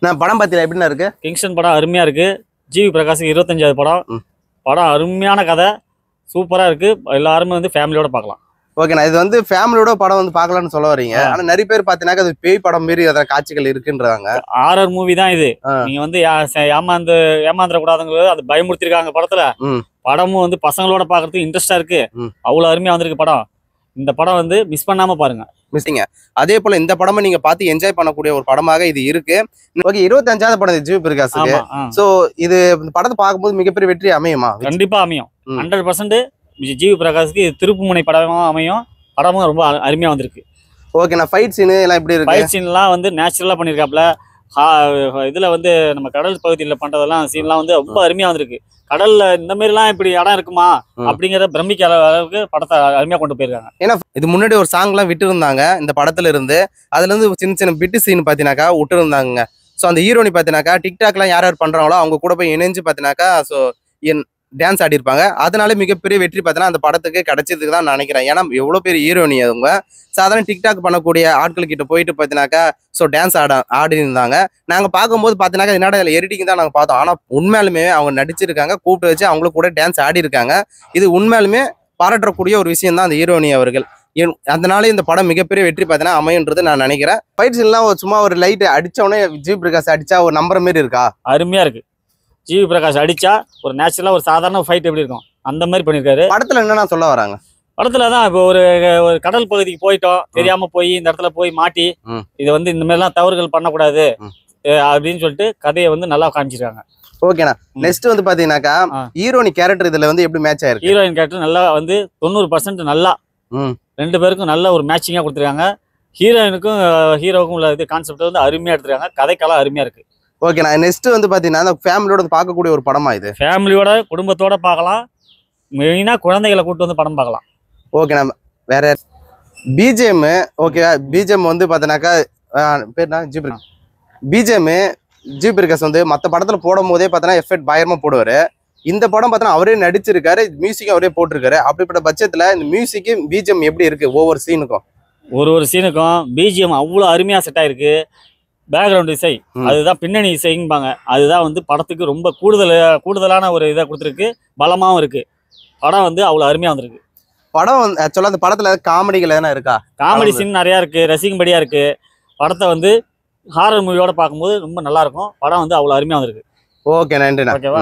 நான் படம் பார்த்தீங்களா எப்படின்னா இருக்கு? கிங்ஸ்டன் படம் அருமையா இருக்கு. ஜிவி பிரகாஷ் 25வது படம். படம் அருமையான கதை, சூப்பரா இருக்கு. எல்லாருமே வந்து ஃபேமிலியோட பார்க்கலாம். ஓகேண்ணா, இது வந்து ஃபேமிலியோட படம் வந்து பார்க்கலாம்னு சொல்ல வரீங்க. ஆனா நிறைய பேர் பார்த்தீங்கன்னா அது பேய் படம் மாரி அதில் காட்சிகள் இருக்குன்றாங்க. ஹாரர் மூவி தான் இது. நீங்க வந்து ஏமாந்துட கூடாதுங்கிறது அது பயமுறுத்திருக்காங்க படத்துல. படமும் வந்து பசங்களோட பார்க்கறதுக்கு இன்ட்ரெஸ்டா இருக்கு. அவ்வளவு அருமையா வந்திருக்கு படம். இந்த படம் வந்து மிஸ் பண்ணாம பாருங்க. மிஸ்ஸிங்க. அதே போல இந்த படமும் நீங்க பார்த்து என்ஜாய் பண்ணக்கூடிய ஒரு படமாக இது இருக்கு. ஓகே, 25வது படம் ஜிவி பிரகாஷுக்கு. சோ இது படத்தை பார்க்கும்போது மிகப்பெரிய வெற்றி அமையுமா? கண்டிப்பா அமையும். 100% ஜிவி பிரகாஷ்க்கு திருப்புமுனை படமா அமையும். படமும் ரொம்ப அருமையா வந்திருக்கு. ஓகேண்ணா, ஃபைட் சீன் எல்லாம் எப்படி இருக்கு? ஃபைட் சீன்லாம் வந்து நேச்சுரலா பண்ணிருக்காப்ல. இதுல வந்து நம்ம கடல் பகுதியில் பண்றதெல்லாம் சீன்லாம் வந்து ரொம்ப அருமையா வந்திருக்கு. கடல்ல இந்த மாதிரி எல்லாம் இப்படி இடம் இருக்குமா அப்படிங்கிற பிரமிக்க அளவுக்கு படத்தை அருமையா கொண்டு போயிருக்காங்க. ஏன்னா இது முன்னாடி ஒரு சாங் எல்லாம் விட்டு இருந்தாங்க இந்த படத்துல இருந்து. அதுல இருந்து சின்ன சின்ன பிட்டு சீன் பாத்தீங்கன்னாக்கா விட்டு இருந்தாங்க. ஸோ அந்த ஹீரோனி பாத்தீங்கன்னாக்கா டிக்டாக்லாம் யார் யார் பண்றாங்களோ அவங்க கூட போய் இணைஞ்சு பாத்தீங்கன்னாக்கா ஸோ டான்ஸ் ஆடி இருப்பாங்க. அதனால மிகப்பெரிய வெற்றி பார்த்தீங்கன்னா அந்த படத்துக்கு கிடைச்சதுக்கு தான் நான் நினைக்கிறேன். ஏன்னா எவ்வளோ பெரிய ஹீரோனி அவங்க சாதாரண டிக்டாக் பண்ணக்கூடிய ஆட்கள் கிட்ட போயிட்டு பார்த்தீங்கன்னாக்கா ஸோ டான்ஸ் ஆடி இருந்தாங்க. நாங்கள் பார்க்கும்போது பார்த்தீங்கன்னா என்னடா இதில் எடிட்டிங் தான் நாங்கள் பார்த்தோம். ஆனால் உண்மையாலுமே அவங்க நடிச்சிருக்காங்க, கூப்பிட்டு வச்சு அவங்களுக்கு கூட டான்ஸ் ஆடி இருக்காங்க. இது உண்மையாலுமே பாராட்டக்கூடிய ஒரு விஷயம் தான் அந்த ஹீரோனி அவர்கள். அதனால இந்த படம் மிகப்பெரிய வெற்றி பார்த்தீங்கன்னா அமையன்றது நான் நினைக்கிறேன். ஃபைட் சீன்லாம் சும்மா ஒரு லைட் அடிச்சவொடனே ஜிவி பிரகாஷ் அடிச்சா ஒரு நம்புற மாரி இருக்கா? அருமையா இருக்கு. ஜிவி பிரகாஷ் அடிச்சா ஒரு நேச்சுரலா ஒரு சாதாரண ஃபைட் எப்படி இருக்கும் அந்த மாதிரி பண்ணிருக்காரு. படத்துல என்னன்னா சொல்ல வராங்க? படத்துல தான் இப்போ ஒரு கடல் பகுதிக்கு போயிட்டோம், தெரியாம போய் இந்த இடத்துல போய் மாட்டி இது வந்து இந்த மாதிரி எல்லாம் தவறுகள் பண்ணக்கூடாது அப்படின்னு சொல்லிட்டு கதையை வந்து நல்லா காமிச்சிருக்காங்க. ஓகேண்ணா, நெக்ஸ்ட் வந்து பாத்தீங்கன்னாக்கா ஹீரோயின் கேரக்டர் இதுல வந்து எப்படி மேட்ச் ஆயிருக்கு? ஹீரோயின் கேரக்டர் நல்லா வந்து 90% நல்லா ரெண்டு பேருக்கும் நல்ல ஒரு மேட்சிங்கா கொடுத்துருக்காங்க. ஹீரோயினுக்கும் ஹீரோவுக்கும் உள்ள இது கான்செப்ட் வந்து அருமையா எடுத்துருக்காங்க. கதைக்கெல்லாம் அருமையா இருக்கு. ஓகேண்ணா, நெக்ஸ்ட் வந்து பாத்தீங்கன்னா அந்த ஃபேமிலியோட பார்க்கக்கூடிய ஒரு படமா இது? ஃபேமிலியோட குடும்பத்தோட பார்க்கலாம். மெயினா குழந்தைகளை கூட்டு வந்து படம் பார்க்கலாம். ஓகேண்ணா, வேற பிஜிஎம்? ஓகே, பிஜிஎம் வந்து பாத்தீங்கன்னாக்கா பேர்னா பிஜிஎம் ஜிவி பிரகாஷ் வந்து மற்ற படத்துல போடும் போதே பார்த்தீங்கன்னா எஃபெக்ட் பயங்கரமா போடுவாரு. இந்த படம் பார்த்தீங்கன்னா அவரே நடிச்சிருக்காரு, மியூசிக் அவரே போட்டிருக்காரு. அப்படிப்பட்ட பட்சத்துல இந்த மியூசிக் பிஜிஎம் எப்படி இருக்கு? ஒவ்வொரு சீனுக்கும் ஒரு சீனுக்கும் பிஜிஎம் அவ்வளோ அருமையா செட் ஆயிருக்கு. பேக்ரவுண்ட் இசை அதுதான் பின்னணி இசைம்பாங்க. அதுதான் வந்து படத்துக்கு ரொம்ப கூடுதலான ஒரு இதை கொடுத்துருக்கு. பலமாவும் இருக்கு. படம் வந்து அவ்வளோ அருமையா வந்திருக்கு. படம் வந்து ஆக்சுவலா அந்த படத்துல காமெடிகள் எதனா இருக்கா? காமெடி சீன் நிறையா இருக்கு, ரசிக்கும்படியா இருக்கு. படத்தை வந்து ஹாரர் மூவியோட பார்க்கும்போது ரொம்ப நல்லா இருக்கும். படம் வந்து அவ்வளோ அருமையா வந்திருக்கு. ஓகே, நன்றிண்ணா. ஓகேவா?